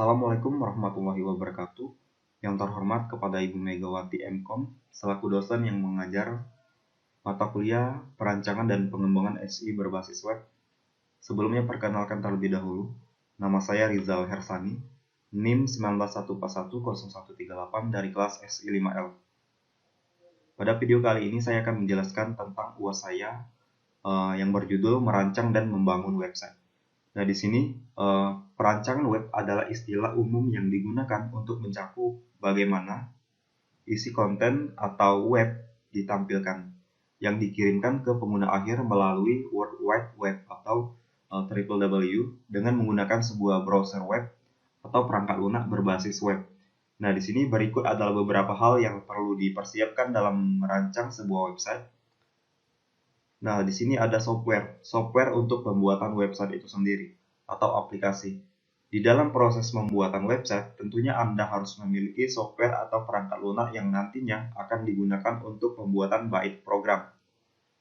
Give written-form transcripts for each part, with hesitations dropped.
Assalamualaikum warahmatullahi wabarakatuh. Yang terhormat kepada Ibu Megawati M.Com selaku dosen yang mengajar mata kuliah Perancangan dan Pengembangan SI berbasis web. Sebelumnya perkenalkan terlebih dahulu, nama saya Rizal Hersani, NIM 191410138 dari kelas SI 5L. Pada video kali ini saya akan menjelaskan tentang UAS saya yang berjudul Merancang dan Membangun Website. Nah, di sini perancangan web adalah istilah umum yang digunakan untuk mencakup bagaimana isi konten atau web ditampilkan yang dikirimkan ke pengguna akhir melalui World Wide Web atau www dengan menggunakan sebuah browser web atau perangkat lunak berbasis web. Nah, di sini berikut adalah beberapa hal yang perlu dipersiapkan dalam merancang sebuah website. Nah, di sini ada software untuk pembuatan website itu sendiri atau aplikasi. Di dalam proses pembuatan website, tentunya Anda harus memiliki software atau perangkat lunak yang nantinya akan digunakan untuk pembuatan bait program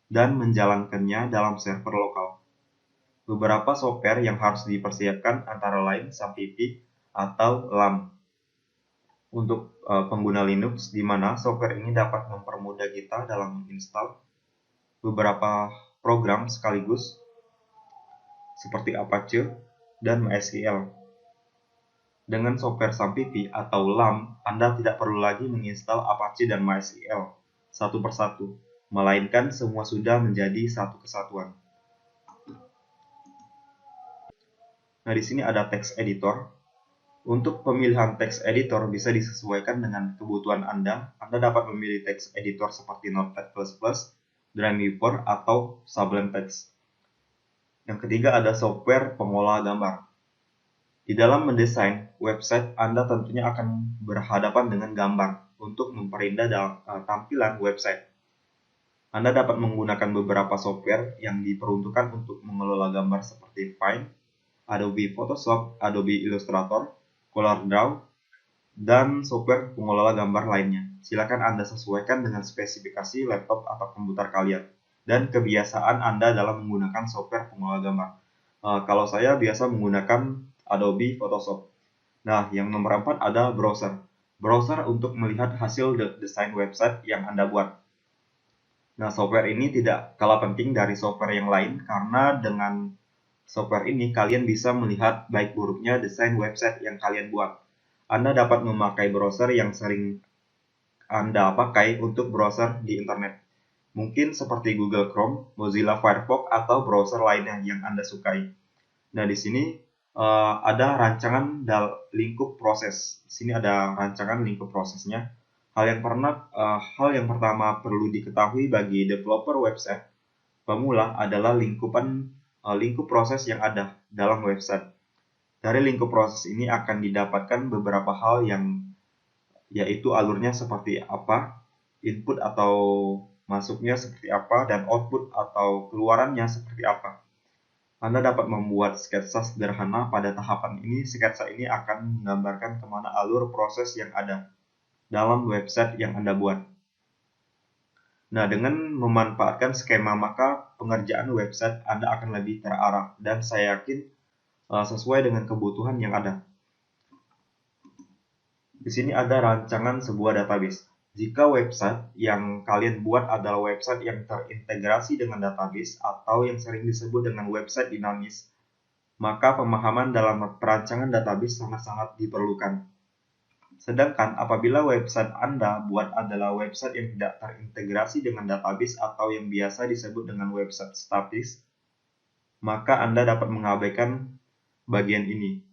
dan menjalankannya dalam server lokal. Beberapa software yang harus dipersiapkan antara lain SAMPP atau LAM untuk pengguna Linux, di mana software ini dapat mempermudah kita dalam menginstal beberapa program sekaligus seperti Apache dan MySQL. Dengan software SAMPP atau LAM, Anda tidak perlu lagi menginstal Apache dan MySQL satu persatu, melainkan semua sudah menjadi satu kesatuan. Nah, di sini ada text editor. Untuk pemilihan text editor bisa disesuaikan dengan kebutuhan Anda. Anda dapat memilih text editor seperti Notepad++, Dreamweaver, atau Sublime Text. Yang ketiga ada software pengolah gambar. Di dalam mendesain website, Anda tentunya akan berhadapan dengan gambar untuk memperindah tampilan website. Anda dapat menggunakan beberapa software yang diperuntukkan untuk mengelola gambar seperti Find, Adobe Photoshop, Adobe Illustrator, ColorDraw, dan software pengelola gambar lainnya. Silakan Anda sesuaikan dengan spesifikasi laptop atau komputer kalian dan kebiasaan Anda dalam menggunakan software pengelola gambar. Kalau saya biasa menggunakan Adobe Photoshop. Nah, yang nomor 4 ada browser. Browser untuk melihat hasil desain website yang Anda buat. Nah, software ini tidak kalah penting dari software yang lain karena dengan software ini kalian bisa melihat baik buruknya desain website yang kalian buat. Anda dapat memakai browser yang sering Anda pakai untuk browser di internet. Mungkin seperti Google Chrome, Mozilla Firefox, atau browser lainnya yang Anda sukai. Nah, di sini ada rancangan lingkup proses. Di sini ada rancangan lingkup prosesnya. Hal yang pertama perlu diketahui bagi developer website pemula adalah lingkup proses yang ada dalam website. Dari lingkup proses ini akan didapatkan beberapa hal yaitu alurnya seperti apa, input atau masuknya seperti apa, dan output atau keluarannya seperti apa. Anda dapat membuat sketsa sederhana. Pada tahapan ini, sketsa ini akan menggambarkan kemana alur proses yang ada dalam website yang Anda buat. Nah, dengan memanfaatkan skema, maka pengerjaan website Anda akan lebih terarah dan saya yakin sesuai dengan kebutuhan yang ada. Di sini ada rancangan sebuah database. Jika website yang kalian buat adalah website yang terintegrasi dengan database atau yang sering disebut dengan website dinamis, maka pemahaman dalam perancangan database sangat-sangat diperlukan. Sedangkan apabila website Anda buat adalah website yang tidak terintegrasi dengan database atau yang biasa disebut dengan website statis, maka Anda dapat mengabaikan bagian ini.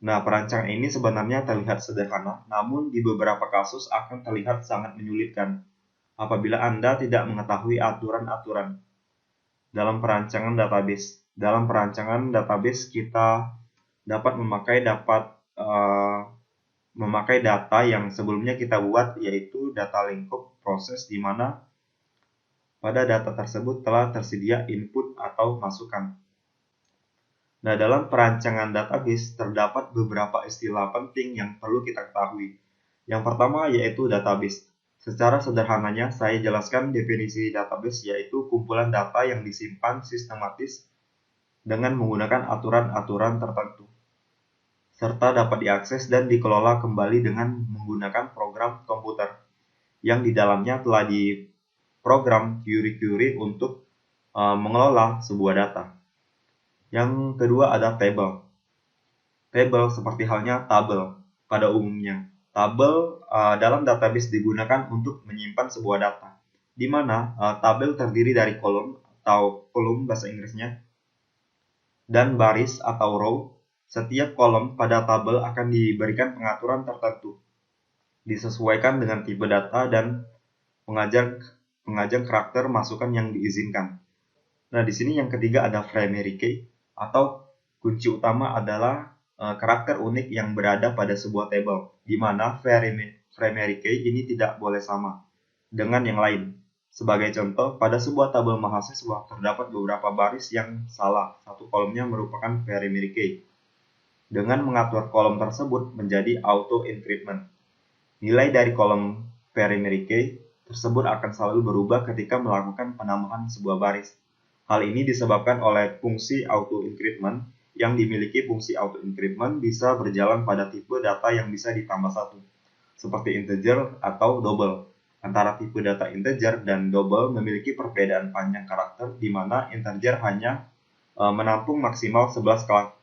Nah, perancangan ini sebenarnya terlihat sederhana, namun di beberapa kasus akan terlihat sangat menyulitkan apabila Anda tidak mengetahui aturan-aturan dalam perancangan database. Dalam perancangan database kita dapat memakai data yang sebelumnya kita buat, yaitu data lingkup proses di mana pada data tersebut telah tersedia input atau masukan. Nah, dalam perancangan database terdapat beberapa istilah penting yang perlu kita ketahui. Yang pertama yaitu database. Secara sederhananya saya jelaskan definisi database, yaitu kumpulan data yang disimpan sistematis dengan menggunakan aturan-aturan tertentu. serta dapat diakses dan dikelola kembali dengan menggunakan program komputer yang di dalamnya telah diprogram query-query untuk mengelola sebuah data. Yang kedua ada table. Table seperti halnya tabel pada umumnya. Tabel dalam database digunakan untuk menyimpan sebuah data, di mana tabel terdiri dari kolom atau kolom bahasa Inggrisnya dan baris atau row. Setiap kolom pada tabel akan diberikan pengaturan tertentu, disesuaikan dengan tipe data dan pengajang karakter masukan yang diizinkan. Nah, di sini yang ketiga ada primary key atau kunci utama adalah karakter unik yang berada pada sebuah table, di mana primary key ini tidak boleh sama dengan yang lain. Sebagai contoh, pada sebuah tabel mahasiswa terdapat beberapa baris yang salah, satu kolomnya merupakan primary key. Dengan mengatur kolom tersebut menjadi auto encryptment. Nilai dari kolom primary key tersebut akan selalu berubah ketika melakukan penambahan sebuah baris. Hal ini disebabkan oleh fungsi auto encryptment. Yang dimiliki fungsi auto encryptment bisa berjalan pada tipe data yang bisa ditambah satu, seperti integer atau double. Antara tipe data integer dan double memiliki perbedaan panjang karakter, di mana integer hanya menampung maksimal 11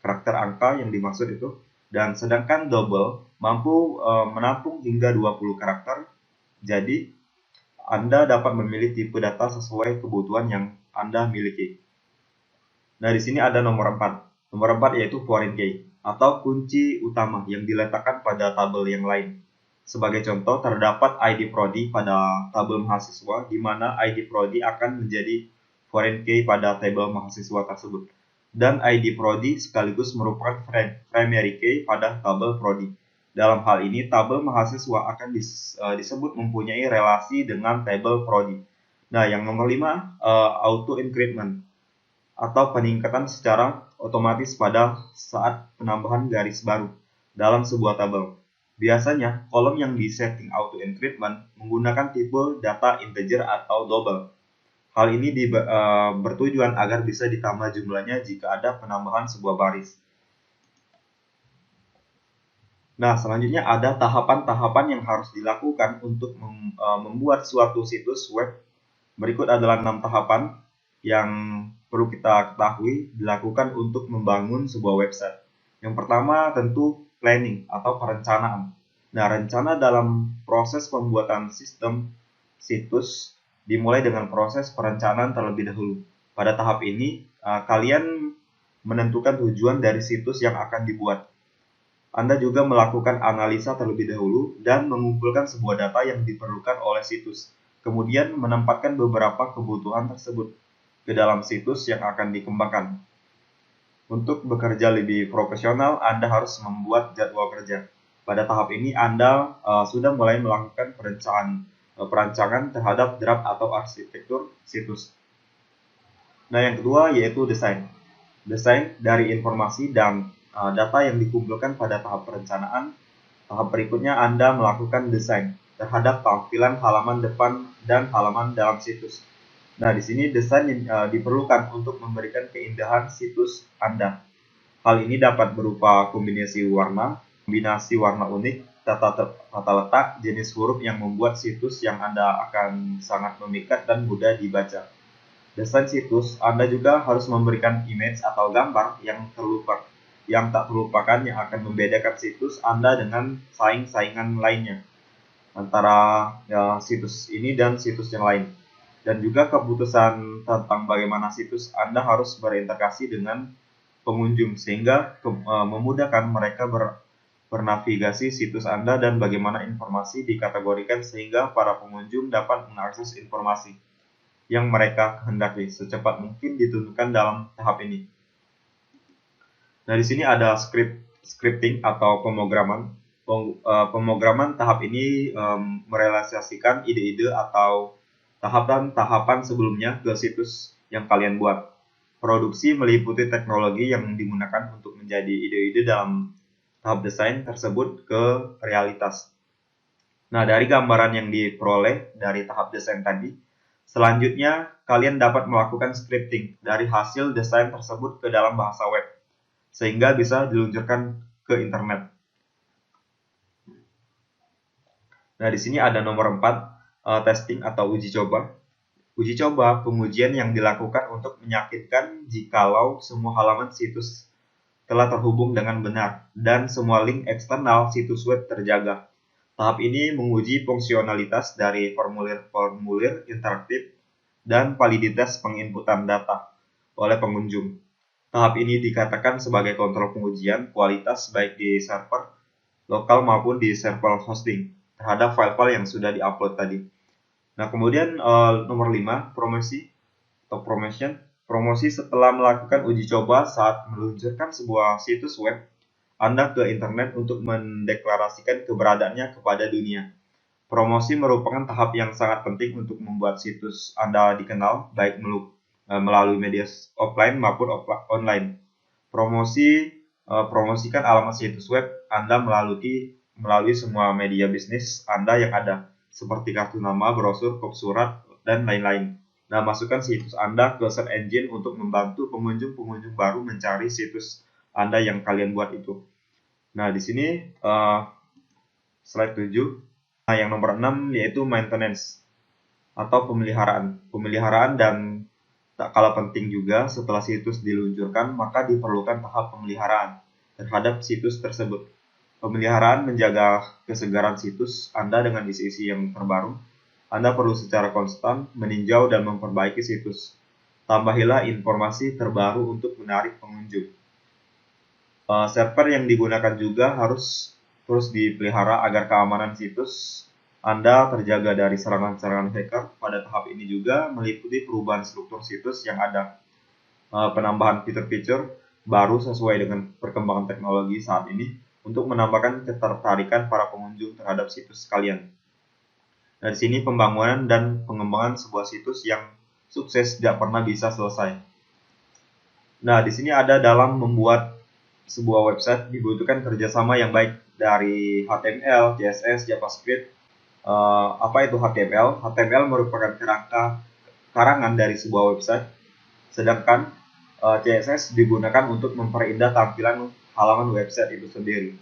karakter angka yang dimaksud itu, dan sedangkan double mampu menampung hingga 20 karakter. Jadi, Anda dapat memilih tipe data sesuai kebutuhan yang Anda miliki. Nah, di sini ada nomor 4. Nomor 4 yaitu foreign key atau kunci utama yang diletakkan pada tabel yang lain. Sebagai contoh, terdapat ID Prodi pada tabel mahasiswa, di mana ID Prodi akan menjadi foreign key pada tabel mahasiswa tersebut. Dan ID Prodi sekaligus merupakan primary key pada tabel Prodi. Dalam hal ini, tabel mahasiswa akan disebut mempunyai relasi dengan tabel Prodi. Nah, yang nomor 5, auto encryptment atau peningkatan secara otomatis pada saat penambahan garis baru dalam sebuah tabel. Biasanya, kolom yang disetting auto encryptment menggunakan tipe data integer atau double. Hal ini bertujuan agar bisa ditambah jumlahnya jika ada penambahan sebuah baris. Nah, selanjutnya ada tahapan-tahapan yang harus dilakukan untuk membuat suatu situs web. Berikut adalah 6 tahapan yang perlu kita ketahui dilakukan untuk membangun sebuah website. Yang pertama tentu planning atau perencanaan. Nah, rencana dalam proses pembuatan sistem situs dimulai dengan proses perencanaan terlebih dahulu. Pada tahap ini, kalian menentukan tujuan dari situs yang akan dibuat. Anda juga melakukan analisa terlebih dahulu dan mengumpulkan sebuah data yang diperlukan oleh situs. Kemudian menempatkan beberapa kebutuhan tersebut ke dalam situs yang akan dikembangkan. Untuk bekerja lebih profesional, Anda harus membuat jadwal kerja. Pada tahap ini, Anda sudah mulai melakukan perancangan terhadap draft atau arsitektur situs. Nah, yang kedua yaitu desain. Desain dari informasi dan data yang dikumpulkan pada tahap perencanaan. Tahap berikutnya Anda melakukan desain terhadap tampilan halaman depan dan halaman dalam situs. Nah, di sini desain diperlukan untuk memberikan keindahan situs Anda. Hal ini dapat berupa kombinasi warna unik, tata letak, jenis huruf yang membuat situs yang Anda akan sangat memikat dan mudah dibaca. Desain situs, Anda juga harus memberikan image atau gambar yang tak terlupakan yang akan membedakan situs Anda dengan saingan lainnya antara situs ini dan situs yang lain. Dan juga keputusan tentang bagaimana situs Anda harus berinteraksi dengan pengunjung sehingga memudahkan mereka bernavigasi situs Anda dan bagaimana informasi dikategorikan sehingga para pengunjung dapat mengakses informasi yang mereka kehendaki secepat mungkin ditentukan dalam tahap ini. Nah, di sini ada scripting atau pemrograman. Pemrograman tahap ini merealisasikan ide-ide atau tahapan sebelumnya ke situs yang kalian buat. Produksi meliputi teknologi yang digunakan untuk menjadi ide-ide dalam tahap desain tersebut ke realitas. Nah, dari gambaran yang diperoleh dari tahap desain tadi, selanjutnya kalian dapat melakukan scripting dari hasil desain tersebut ke dalam bahasa web. sehingga bisa diluncurkan ke internet. Nah, di sini ada nomor 4, testing atau uji coba. Uji coba pengujian yang dilakukan untuk meyakinkan jikalau semua halaman situs telah terhubung dengan benar dan semua link eksternal situs web terjaga. Tahap ini menguji fungsionalitas dari formulir-formulir interaktif dan validitas penginputan data oleh pengunjung. Tahap ini dikatakan sebagai kontrol pengujian kualitas baik di server lokal maupun di server hosting terhadap file-file yang sudah diupload tadi. Nah, kemudian nomor 5, promosi atau promotion. Promosi setelah melakukan uji coba saat meluncurkan sebuah situs web Anda ke internet untuk mendeklarasikan keberadaannya kepada dunia. Promosi merupakan tahap yang sangat penting untuk membuat situs Anda dikenal, baik melalui media offline maupun online. Promosikan alamat situs web Anda melalui semua media bisnis Anda yang ada, seperti kartu nama, brosur, kop surat, dan lain-lain. Nah, masukkan situs Anda ke search engine untuk membantu pengunjung-pengunjung baru mencari situs Anda yang kalian buat itu. Nah, di sini slide 7. Nah, yang nomor 6 yaitu maintenance atau pemeliharaan. Pemeliharaan dan tak kalah penting juga, setelah situs diluncurkan, maka diperlukan tahap pemeliharaan terhadap situs tersebut. Pemeliharaan menjaga kesegaran situs Anda dengan isi-isi yang terbaru. Anda perlu secara konstan meninjau dan memperbaiki situs. Tambahilah informasi terbaru untuk menarik pengunjung. Server yang digunakan juga harus terus dipelihara agar keamanan situs Anda terjaga dari serangan-serangan hacker. Pada tahap ini juga meliputi perubahan struktur situs yang ada, penambahan fitur-fitur baru sesuai dengan perkembangan teknologi saat ini untuk menambahkan ketertarikan para pengunjung terhadap situs kalian. Dari sini pembangunan dan pengembangan sebuah situs yang sukses tidak pernah bisa selesai. Nah, di sini ada dalam membuat sebuah website dibutuhkan kerjasama yang baik dari HTML, CSS, JavaScript. Apa itu HTML? HTML merupakan karangan dari sebuah website, sedangkan CSS digunakan untuk memperindah tampilan halaman website itu sendiri,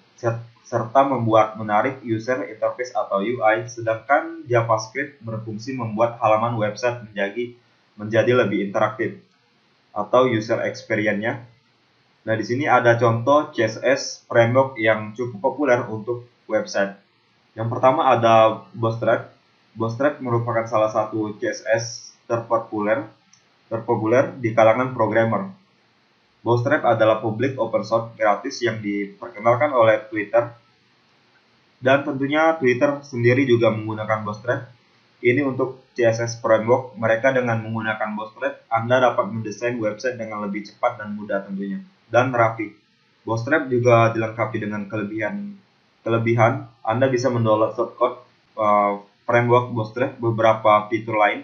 serta membuat menarik user interface atau UI, sedangkan JavaScript berfungsi membuat halaman website menjadi lebih interaktif atau user experience-nya. Nah, di sini ada contoh CSS framework yang cukup populer untuk website. Yang pertama ada Bootstrap. Bootstrap merupakan salah satu CSS terpopuler di kalangan programmer. Bootstrap adalah public open source gratis yang diperkenalkan oleh Twitter, dan tentunya Twitter sendiri juga menggunakan Bootstrap. Ini untuk CSS framework. Mereka dengan menggunakan Bootstrap, Anda dapat mendesain website dengan lebih cepat dan mudah tentunya, dan rapi. Bootstrap juga dilengkapi dengan kelebihan. Anda bisa mendownload shortcode framework Bootstrap. Beberapa fitur lain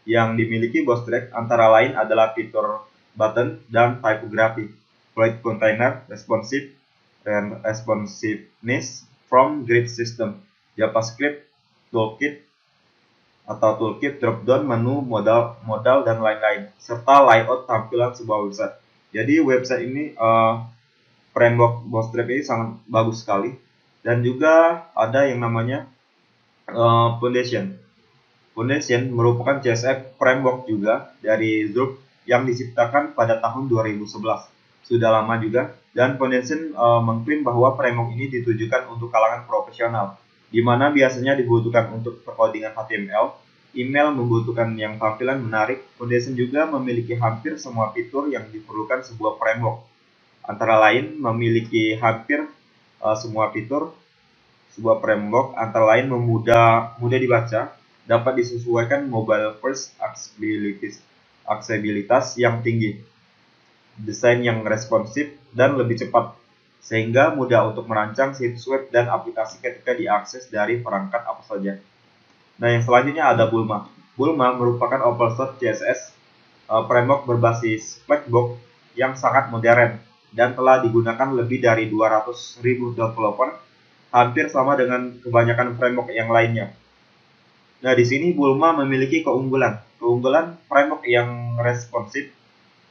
yang dimiliki Bootstrap antara lain adalah fitur button dan typography, fluid container, responsiveness from grid system, JavaScript, toolkit, drop-down menu, modal dan lain-lain, serta layout tampilan sebuah website. Jadi website ini framework Bootstrap ini sangat bagus sekali. Dan juga ada yang namanya Foundation. Foundation merupakan CSS framework juga dari Drupal yang diciptakan pada tahun 2011. Sudah lama juga, dan Foundation mengklaim bahwa framework ini ditujukan untuk kalangan profesional, di mana biasanya dibutuhkan untuk perkodingan HTML, email membutuhkan yang tampilan menarik. Foundation juga memiliki hampir semua fitur yang diperlukan sebuah framework. Antara lain memiliki hampir semua fitur sebuah framework, antara lain mudah dibaca, dapat disesuaikan mobile first, aksesibilitas yang tinggi, desain yang responsif dan lebih cepat, sehingga mudah untuk merancang situs web dan aplikasi ketika diakses dari perangkat apa saja. Nah, yang selanjutnya ada Bulma. Bulma merupakan open source CSS framework berbasis Flexbox yang sangat modern dan telah digunakan lebih dari 200.000 developer, hampir sama dengan kebanyakan framework yang lainnya. Nah, di sini Bulma memiliki keunggulan framework yang responsif.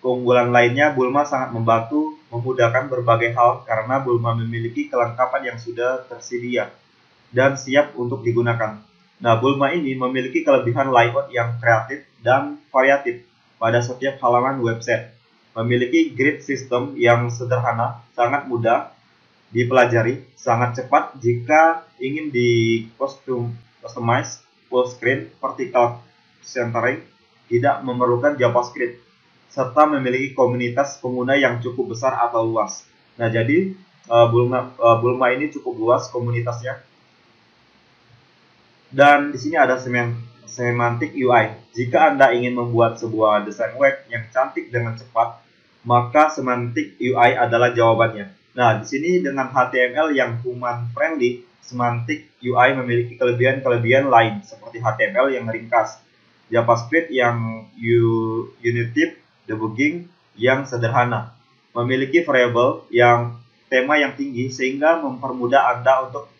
Keunggulan lainnya, Bulma sangat membantu memudahkan berbagai hal karena Bulma memiliki kelengkapan yang sudah tersedia dan siap untuk digunakan. Nah, Bulma ini memiliki kelebihan layout yang kreatif dan variatif pada setiap halaman website. Memiliki grid system yang sederhana, sangat mudah dipelajari, sangat cepat jika ingin di customize, full screen, vertical centering, tidak memerlukan JavaScript, serta memiliki komunitas pengguna yang cukup besar atau luas. Nah, jadi Bulma ini cukup luas komunitasnya. Dan di sini ada semantic UI. Jika Anda ingin membuat sebuah desain web yang cantik dengan cepat, maka semantic UI adalah jawabannya. Nah, di sini dengan HTML yang human friendly, semantic UI memiliki kelebihan-kelebihan lain seperti HTML yang ringkas, JavaScript yang intuitive, debugging yang sederhana, memiliki variabel yang tema yang tinggi sehingga mempermudah Anda untuk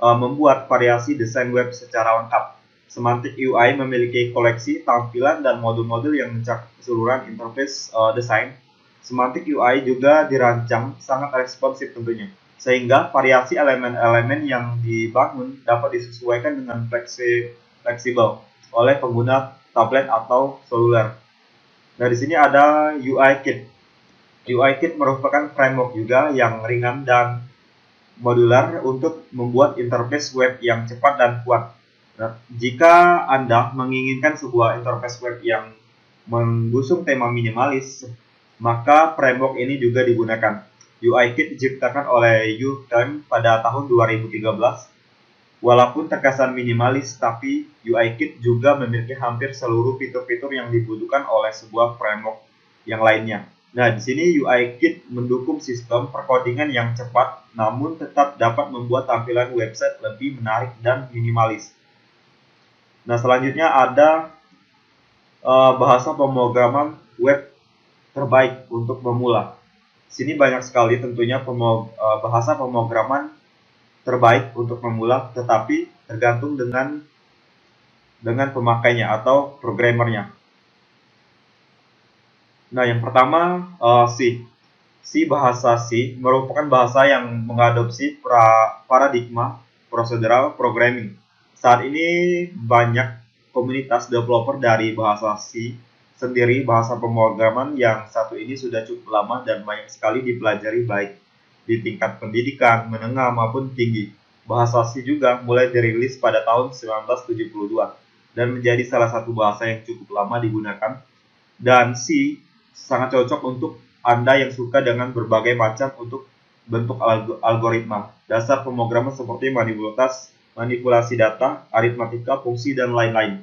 membuat variasi desain web secara lengkap. Semantic UI memiliki koleksi tampilan dan modul-modul yang mencakup keseluruhan interface desain. Semantic UI juga dirancang sangat responsif tentunya, sehingga variasi elemen-elemen yang dibangun dapat disesuaikan dengan fleksibel oleh pengguna tablet atau seluler. Nah, di sini ada UI Kit. UI Kit merupakan framework juga yang ringan dan modular untuk membuat interface web yang cepat dan kuat. Nah, jika Anda menginginkan sebuah interface web yang mengusung tema minimalis, maka framework ini juga digunakan. UIKit diciptakan oleh U-Turn pada tahun 2013. Walaupun terkesan minimalis, tapi UIKit juga memiliki hampir seluruh fitur-fitur yang dibutuhkan oleh sebuah framework yang lainnya. Nah, di sini UIKit mendukung sistem perkodingan yang cepat, namun tetap dapat membuat tampilan website lebih menarik dan minimalis. Nah, selanjutnya ada bahasa pemrograman web terbaik untuk pemula. Sini banyak sekali tentunya bahasa pemrograman terbaik untuk pemula, tetapi tergantung dengan pemakainya atau programmernya. Nah, yang pertama C. Bahasa C merupakan bahasa yang mengadopsi paradigma procedural programming. Saat ini banyak komunitas developer dari bahasa C sendiri. Bahasa pemrograman yang satu ini sudah cukup lama dan banyak sekali dipelajari baik di tingkat pendidikan, menengah maupun tinggi. Bahasa C juga mulai dirilis pada tahun 1972 dan menjadi salah satu bahasa yang cukup lama digunakan. Dan C sangat cocok untuk Anda yang suka dengan berbagai macam untuk bentuk algoritma. Dasar pemrograman seperti manipulasi data, aritmatika, fungsi, dan lain-lain.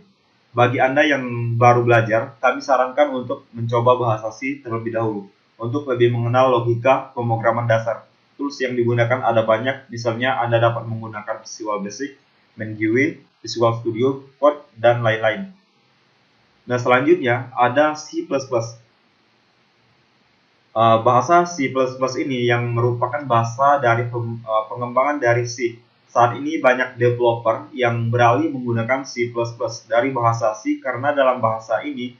Bagi Anda yang baru belajar, kami sarankan untuk mencoba bahasa C terlebih dahulu, untuk lebih mengenal logika pemrograman dasar. Tools yang digunakan ada banyak, misalnya Anda dapat menggunakan Visual Basic, MainGUI, Visual Studio Code, dan lain-lain. Nah, selanjutnya ada C++. Bahasa C++ ini yang merupakan bahasa dari pengembangan dari C. Saat ini banyak developer yang beralih menggunakan C++ dari bahasa C karena dalam bahasa ini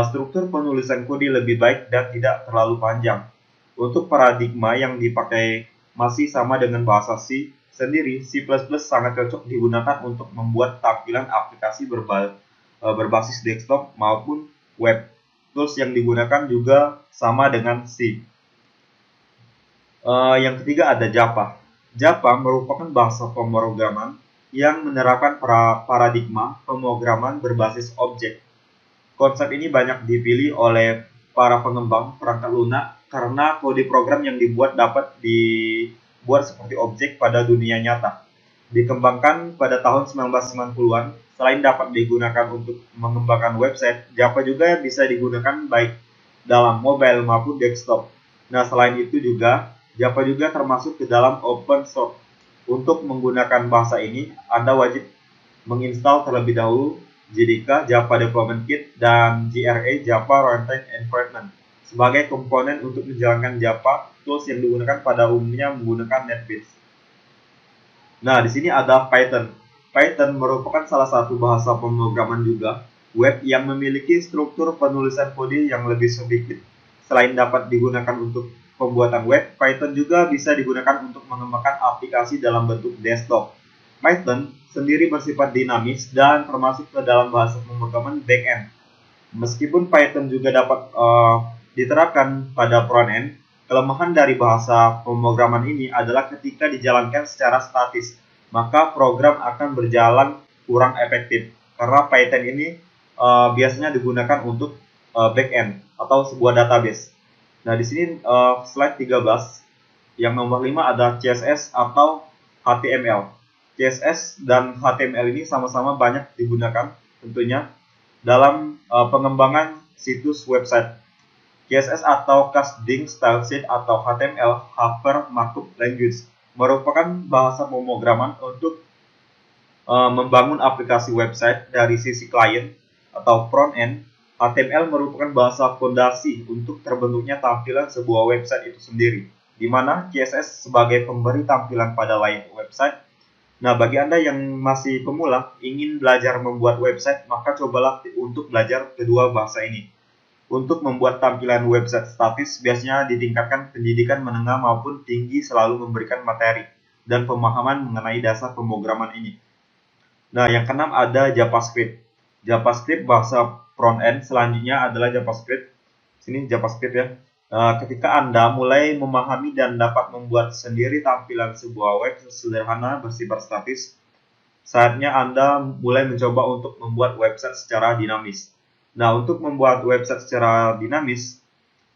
struktur penulisan kode lebih baik dan tidak terlalu panjang. Untuk paradigma yang dipakai masih sama dengan bahasa C sendiri, C++ sangat cocok digunakan untuk membuat tampilan aplikasi berbasis desktop maupun web. Tools yang digunakan juga sama dengan C. Yang ketiga ada Java. Java merupakan bahasa pemrograman yang menerapkan paradigma pemrograman berbasis objek. Konsep ini banyak dipilih oleh para pengembang perangkat lunak karena kode program yang dibuat dapat dibuat seperti objek pada dunia nyata. Dikembangkan pada tahun 1990-an, selain dapat digunakan untuk mengembangkan website, Java juga bisa digunakan baik dalam mobile maupun desktop. Nah, selain itu juga Java juga termasuk ke dalam open source. Untuk menggunakan bahasa ini, Anda wajib menginstal terlebih dahulu JDK Java Development Kit dan JRE Java Runtime Environment sebagai komponen untuk menjalankan Java. Tools yang digunakan pada umumnya menggunakan NetBeans. Nah, di sini ada Python. Python merupakan salah satu bahasa pemrograman juga web yang memiliki struktur penulisan kode yang lebih sedikit. Selain dapat digunakan untuk pembuatan web, Python juga bisa digunakan untuk mengembangkan aplikasi dalam bentuk desktop. Python sendiri bersifat dinamis dan termasuk ke dalam bahasa pemrograman backend. Meskipun Python juga dapat diterapkan pada front-end, kelemahan dari bahasa pemrograman ini adalah ketika dijalankan secara statis, maka program akan berjalan kurang efektif. Karena Python ini biasanya digunakan untuk backend atau sebuah database. Nah, di sini slide 13 yang nomor 5 ada CSS atau HTML. CSS dan HTML ini sama-sama banyak digunakan tentunya dalam pengembangan situs website. CSS atau Cascading Style Sheet atau HTML Hyper Markup Language merupakan bahasa pemrograman untuk membangun aplikasi website dari sisi klien atau front end. HTML merupakan bahasa fondasi untuk terbentuknya tampilan sebuah website itu sendiri, di mana CSS sebagai pemberi tampilan pada layout website. Nah, bagi Anda yang masih pemula, ingin belajar membuat website, maka cobalah untuk belajar kedua bahasa ini. Untuk membuat tampilan website statis, biasanya ditingkatkan pendidikan menengah maupun tinggi selalu memberikan materi dan pemahaman mengenai dasar pemrograman ini. Nah, yang keenam ada JavaScript. JavaScript bahasa front-end, selanjutnya adalah JavaScript. Sini JavaScript ya. Ketika Anda mulai memahami dan dapat membuat sendiri tampilan sebuah web sederhana bersifat statis, saatnya Anda mulai mencoba untuk membuat website secara dinamis. Nah, untuk membuat website secara dinamis,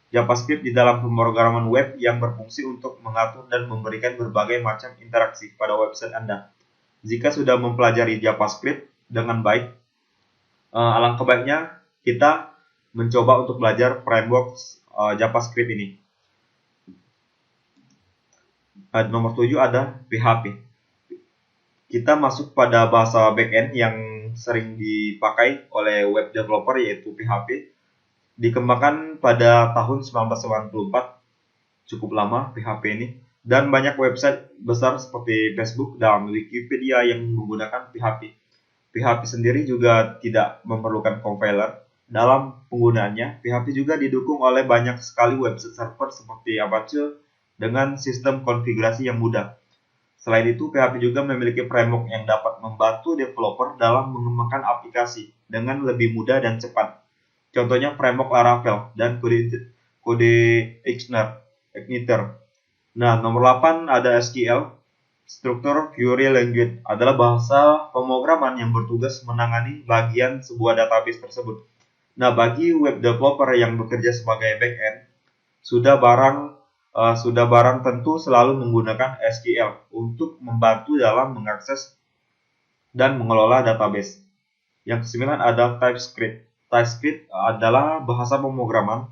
JavaScript di dalam pemrograman web yang berfungsi untuk mengatur dan memberikan berbagai macam interaksi pada website Anda. Jika sudah mempelajari JavaScript dengan baik, alangkah baiknya kita mencoba untuk belajar framework JavaScript ini. Nomor 7 ada PHP. Kita masuk pada bahasa backend yang sering dipakai oleh web developer yaitu PHP. Dikembangkan pada tahun 1994, cukup lama PHP ini. Dan banyak website besar seperti Facebook dan Wikipedia yang menggunakan PHP. PHP sendiri juga tidak memerlukan compiler dalam penggunaannya. PHP juga didukung oleh banyak sekali website server seperti Apache dengan sistem konfigurasi yang mudah. Selain itu, PHP juga memiliki framework yang dapat membantu developer dalam mengembangkan aplikasi dengan lebih mudah dan cepat. Contohnya framework Laravel dan kode Igniter. Nah, nomor 8 ada SQL. Structured Query Language adalah bahasa pemrograman yang bertugas menangani bagian sebuah database tersebut. Nah, bagi web developer yang bekerja sebagai backend, sudah barang tentu selalu menggunakan SQL untuk membantu dalam mengakses dan mengelola database. Yang kesembilan ada TypeScript. TypeScript adalah bahasa pemrograman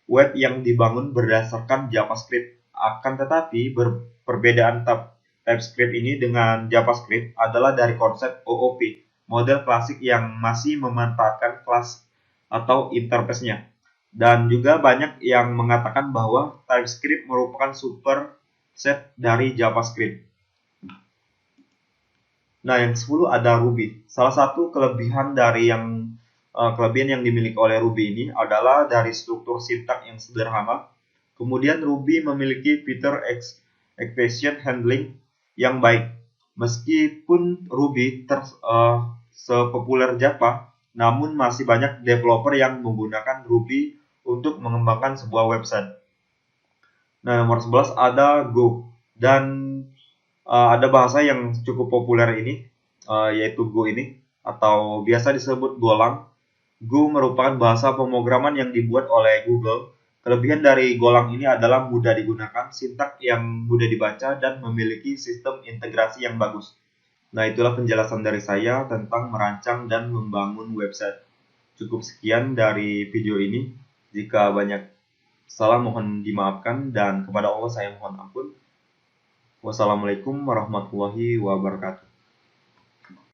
web yang dibangun berdasarkan JavaScript. Akan tetapi, perbedaan TypeScript ini dengan JavaScript adalah dari konsep OOP, model klasik yang masih memanfaatkan kelas atau interface-nya. Dan juga banyak yang mengatakan bahwa TypeScript merupakan superset dari JavaScript. Nah, yang ke-10 ada Ruby. Salah satu kelebihan yang dimiliki oleh Ruby ini adalah dari struktur sintak yang sederhana. Kemudian Ruby memiliki fitur expression handling yang baik. Meskipun Ruby sepopuler Java, namun masih banyak developer yang menggunakan Ruby untuk mengembangkan sebuah website. Nah, nomor 11 ada Go. Dan ada bahasa yang cukup populer ini, yaitu Go ini, atau biasa disebut Golang. Go merupakan bahasa pemrograman yang dibuat oleh Google. Kelebihan dari Golang ini adalah mudah digunakan, sintak yang mudah dibaca, dan memiliki sistem integrasi yang bagus. Nah, itulah penjelasan dari saya tentang merancang dan membangun website. Cukup sekian dari video ini. Jika banyak salah mohon dimaafkan, dan kepada Allah saya mohon ampun. Wassalamualaikum warahmatullahi wabarakatuh.